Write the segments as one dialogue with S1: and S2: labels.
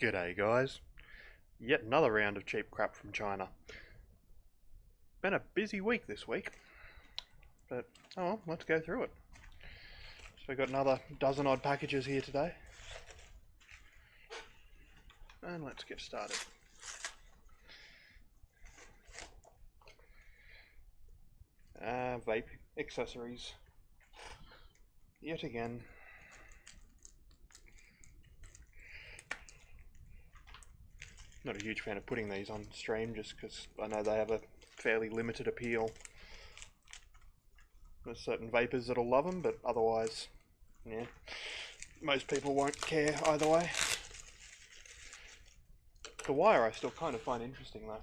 S1: G'day guys, yet another round of cheap crap from China. Been a busy week this week, but oh well, let's go through it. So we've got another dozen odd packages here today, and let's get started. Vape accessories, yet again. Not a huge fan of putting these on stream just because I know they have a fairly limited appeal. There's certain vapors that'll love them, but otherwise, yeah, most people won't care either way. The wire I still kind of find interesting though,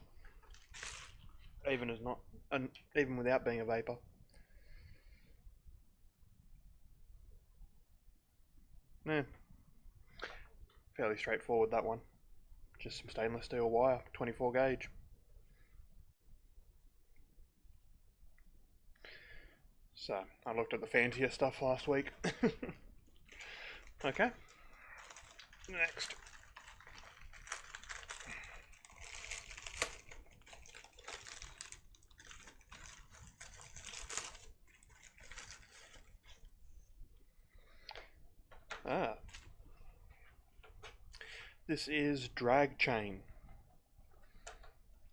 S1: even without being a vapor. Yeah, fairly straightforward that one. Just some stainless steel wire, 24 gauge. So, I looked at the fancier stuff last week. Okay, next. This is drag chain.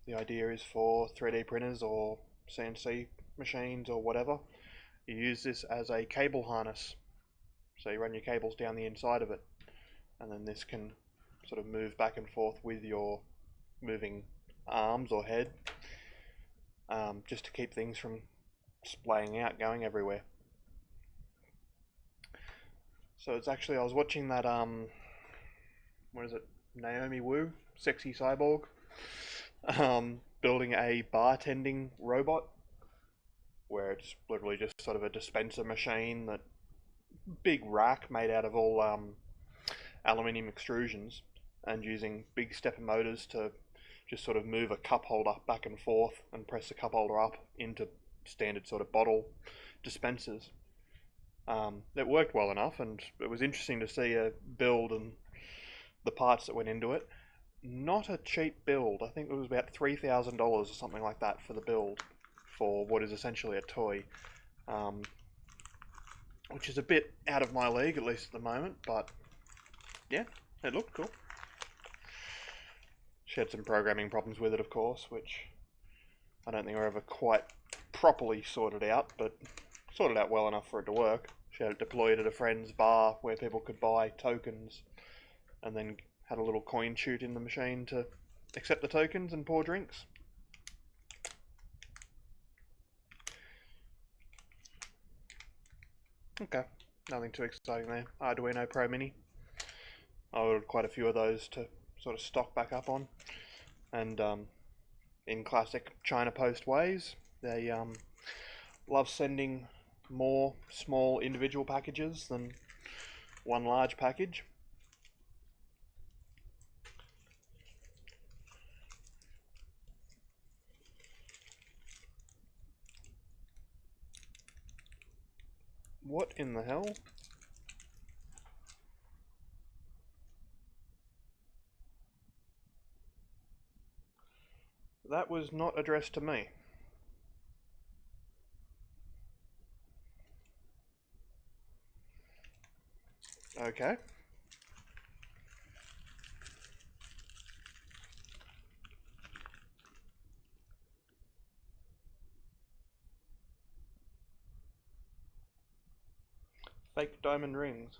S1: The idea is for 3D printers or CNC machines or whatever. You use this as a cable harness. So you run your cables down the inside of it, and then this can sort of move back and forth with your moving arms or head, just to keep things from splaying out, going everywhere. So it's actually, I was watching that, what is it, Naomi Wu, Sexy Cyborg, building a bartending robot, where it's literally just sort of a dispenser machine, that big rack made out of all aluminium extrusions, and using big stepper motors to just sort of move a cup holder back and forth and press the cup holder up into standard sort of bottle dispensers. It worked well enough, and it was interesting to see a build and the parts that went into it. Not a cheap build. I think it was about $3,000 or something like that for the build, for what is essentially a toy, which is a bit out of my league, at least at the moment, but yeah, it looked cool. She had some programming problems with it, of course, which I don't think were ever quite properly sorted out, but sorted out well enough for it to work. She had it deployed at a friend's bar where people could buy tokens, and then had a little coin chute in the machine to accept the tokens and pour drinks. Okay, nothing too exciting there. Arduino Pro Mini. I ordered quite a few of those to sort of stock back up on, and in classic China Post ways, they love sending more small individual packages than one large package. What in the hell? That was not addressed to me. Okay. Fake diamond rings.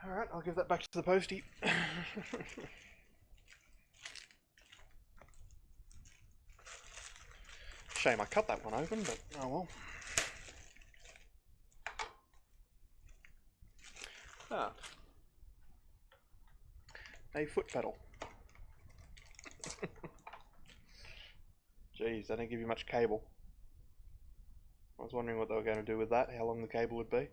S1: Alright, I'll give that back to the postie. Shame I cut that one open, but oh well. Ah. A foot pedal. Jeez, they didn't give you much cable. I was wondering what they were going to do with that, how long the cable would be.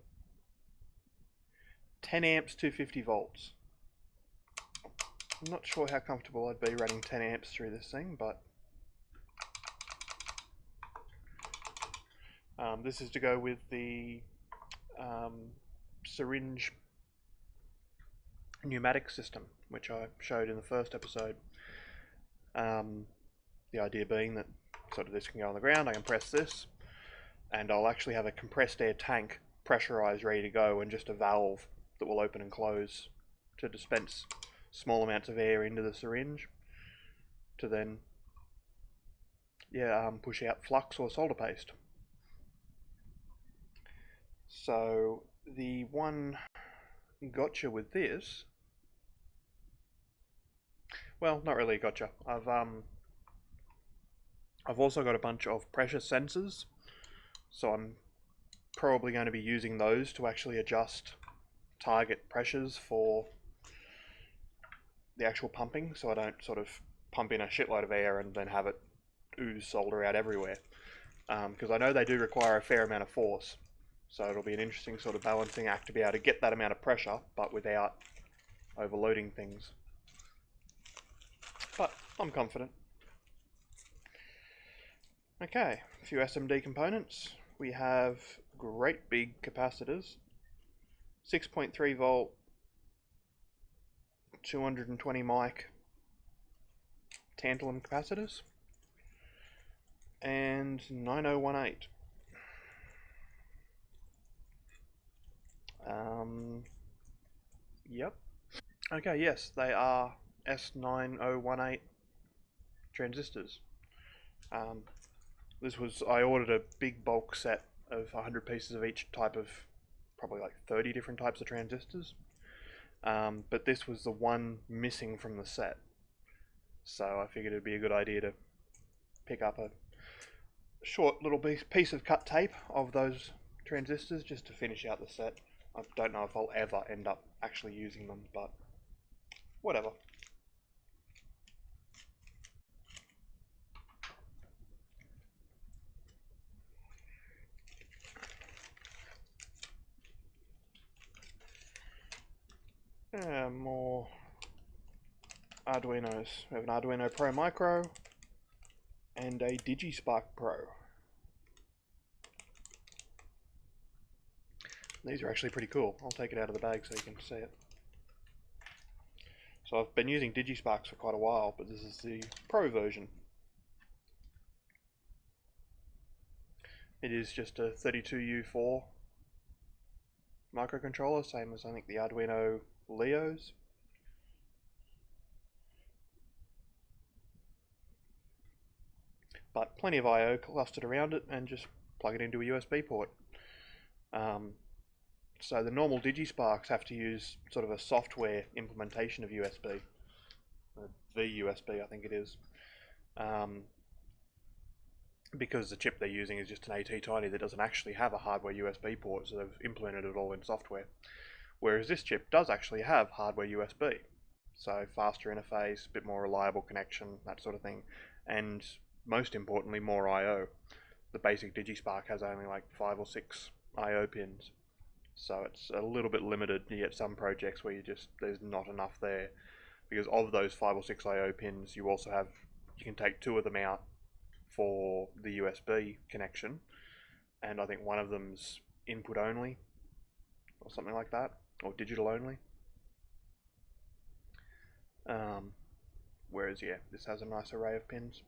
S1: 10 amps, 250 volts. I'm not sure how comfortable I'd be running 10 amps through this thing, but this is to go with the syringe pneumatic system, which I showed in the first episode. The idea being that sort of this can go on the ground, I can press this, and I'll actually have a compressed air tank pressurized, ready to go, and just a valve that will open and close to dispense small amounts of air into the syringe to then push out flux or solder paste. So the one gotcha with this, well, not really a gotcha. I've also got a bunch of pressure sensors, so I'm probably going to be using those to actually adjust target pressures for the actual pumping, so I don't sort of pump in a shitload of air and then have it ooze solder out everywhere, because I know they do require a fair amount of force, so it'll be an interesting sort of balancing act to be able to get that amount of pressure but without overloading things. But I'm confident. Okay, a few SMD components. We have great big capacitors, 6.3 volt, 220 mic tantalum capacitors, and 9018. Yep. Okay, yes, they are S9018 transistors. I ordered a big bulk set of 100 pieces of each type of, probably like 30 different types of transistors. But this was the one missing from the set. So I figured it'd be a good idea to pick up a short little piece of cut tape of those transistors just to finish out the set. I don't know if I'll ever end up actually using them, but whatever. More Arduinos. We have an Arduino Pro Micro and a DigiSpark Pro. These are actually pretty cool. I'll take it out of the bag so you can see it. So I've been using DigiSparks for quite a while, but this is the Pro version. It is just a 32U4 microcontroller, same as I think the Arduino Leos. But plenty of I/O clustered around it, and just plug it into a USB port. So the normal DigiSparks have to use sort of a software implementation of USB, VUSB I think it is, because the chip they're using is just an AT-Tiny that doesn't actually have a hardware USB port, so they've implemented it all in software. Whereas this chip does actually have hardware USB, so faster interface, a bit more reliable connection, that sort of thing, and most importantly more I/O. The basic DigiSpark has only like 5 or 6 I/O pins, so it's a little bit limited. You get some projects where there's not enough there, because of those 5 or 6 I/O pins, you can take 2 of them out for the USB connection, and I think one of them's input only or something like that, or digital only. Whereas this has a nice array of pins.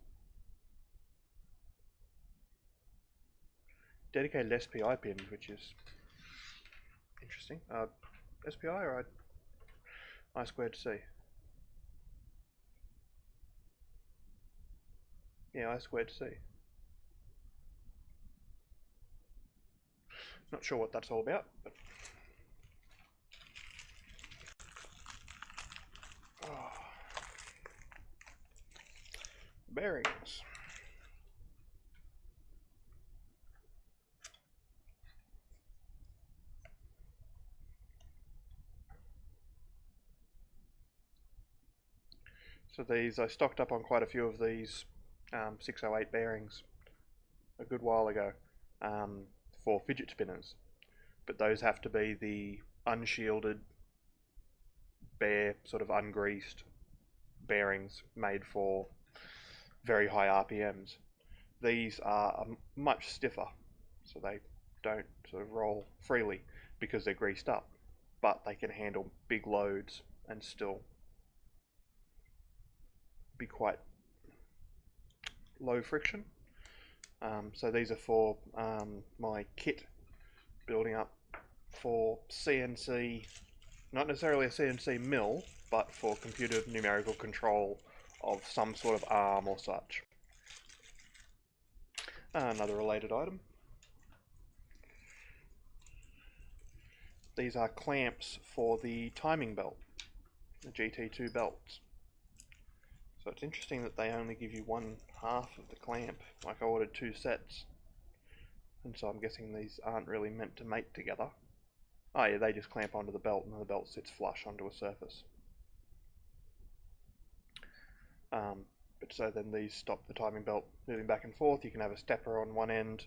S1: Dedicated SPI pins, which is interesting. SPI or I squared C? Yeah, I squared C. Not sure what that's all about, but bearings. So I stocked up on quite a few of these 608 bearings a good while ago for fidget spinners, but those have to be the unshielded, bare, sort of ungreased bearings made for very high RPMs. These are much stiffer, so they don't sort of roll freely because they're greased up, but they can handle big loads and still be quite low friction. So these are for my kit building up for CNC, not necessarily a CNC mill, but for computer numerical control of some sort of arm or such. Another related item. These are clamps for the timing belt, the GT2 belts. So it's interesting that they only give you one half of the clamp. Like I ordered 2 sets, and so I'm guessing these aren't really meant to mate together. Oh yeah, they just clamp onto the belt and the belt sits flush onto a surface. But so then these stop the timing belt moving back and forth. You can have a stepper on one end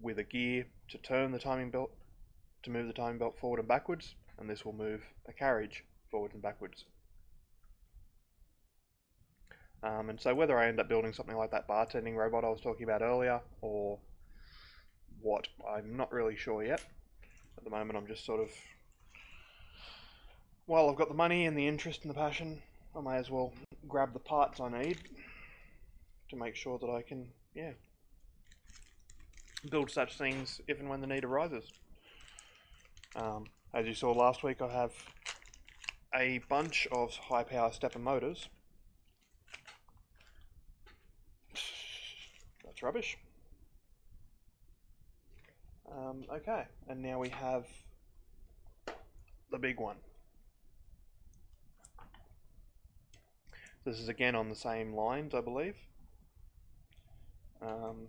S1: with a gear to turn the timing belt, to move the timing belt forward and backwards, and this will move a carriage forward and backwards. And so whether I end up building something like that bartending robot I was talking about earlier, or what, I'm not really sure yet. At the moment I'm just sort of, while I've got the money and the interest and the passion, I may as well grab the parts I need to make sure that I can, yeah, build such things if and when the need arises. As you saw last week, I have a bunch of high power stepper motors. That's rubbish. Okay, and now we have the big one. This is again on the same lines, I believe. Fun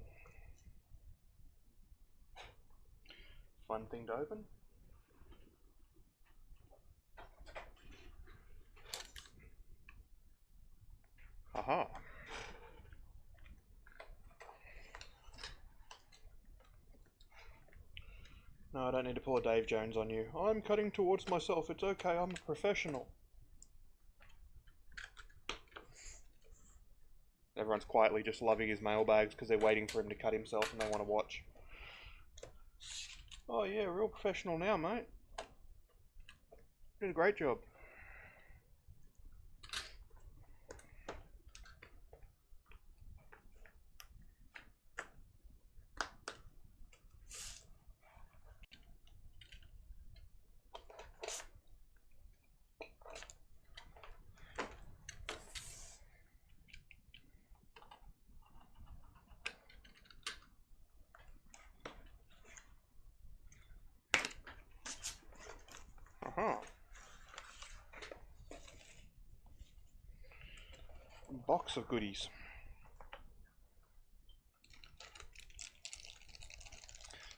S1: thing to open. Haha. No, I don't need to pull a Dave Jones on you. I'm cutting towards myself. It's okay, I'm a professional. Everyone's quietly just loving his mailbags because they're waiting for him to cut himself and they want to watch. Oh yeah, real professional now, mate. Did a great job. Box of goodies.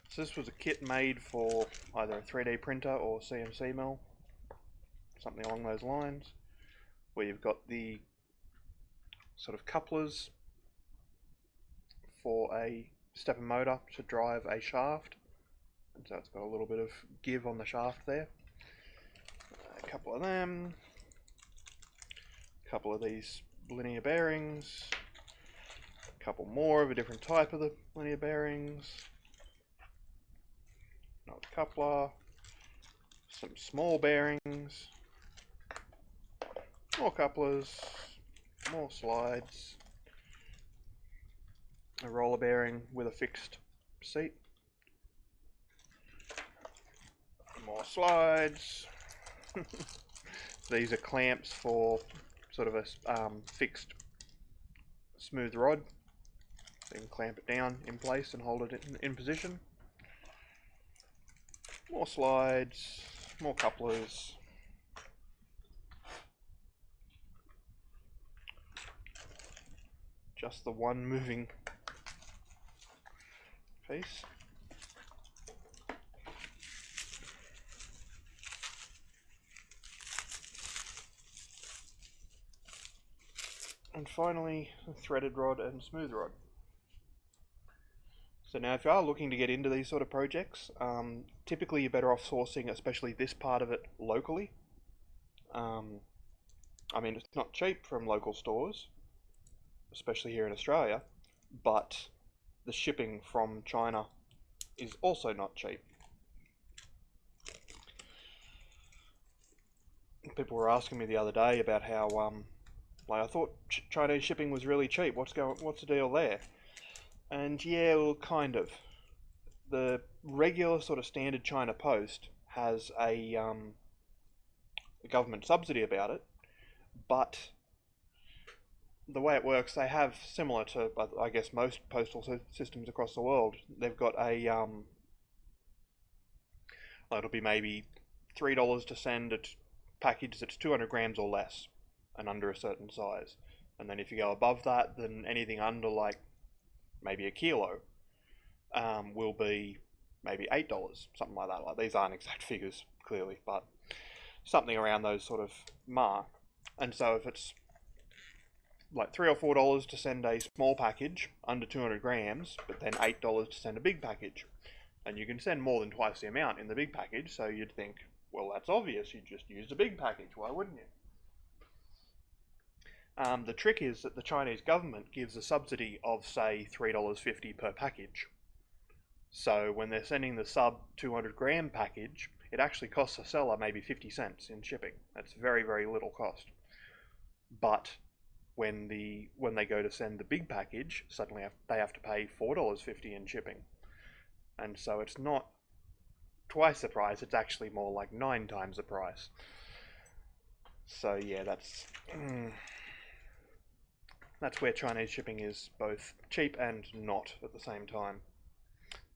S1: So this was a kit made for either a 3D printer or CNC mill, something along those lines, where you've got the sort of couplers for a stepper motor to drive a shaft, and so it's got a little bit of give on the shaft there. A couple of them, a couple of these linear bearings, a couple more of a different type of the linear bearings, another coupler, some small bearings, more couplers, more slides, a roller bearing with a fixed seat, more slides. These are clamps for sort of a fixed smooth rod. So you can clamp it down in place and hold it in position. More slides, more couplers. Just the one moving piece. And finally, a threaded rod and smooth rod. So now if you are looking to get into these sort of projects, typically you're better off sourcing, especially this part of it, locally. I mean, it's not cheap from local stores, especially here in Australia, but the shipping from China is also not cheap. people were asking me the other day about how like I thought Chinese shipping was really cheap. What's the deal there? And yeah, well, kind of. The regular sort of standard China Post has a government subsidy about it, but the way it works, they have, similar to I guess most postal systems across the world, they've got a it'll be maybe $3 to send a package that's 200 grams or less and under a certain size. And then if you go above that, then anything under like maybe a kilo will be maybe $8, something like that. Like, these aren't exact figures clearly, but something around those sort of mark. And so if it's like $3 or $4 to send a small package under 200 grams, but then $8 to send a big package, and you can send more than twice the amount in the big package, so you'd think, well, that's obvious, you just use the big package, why wouldn't you? The trick is that the Chinese government gives a subsidy of, say, $3.50 per package. So when they're sending the sub 200 gram package, it actually costs the seller maybe 50 cents in shipping. That's very, very little cost. But when they go to send the big package, suddenly they have to pay $4.50 in shipping. And so it's not twice the price, it's actually more like 9 times the price. So yeah, that's where Chinese shipping is both cheap and not at the same time.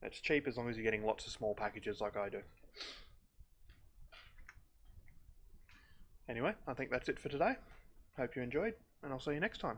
S1: It's cheap as long as you're getting lots of small packages like I do. Anyway, I think that's it for today. Hope you enjoyed, and I'll see you next time.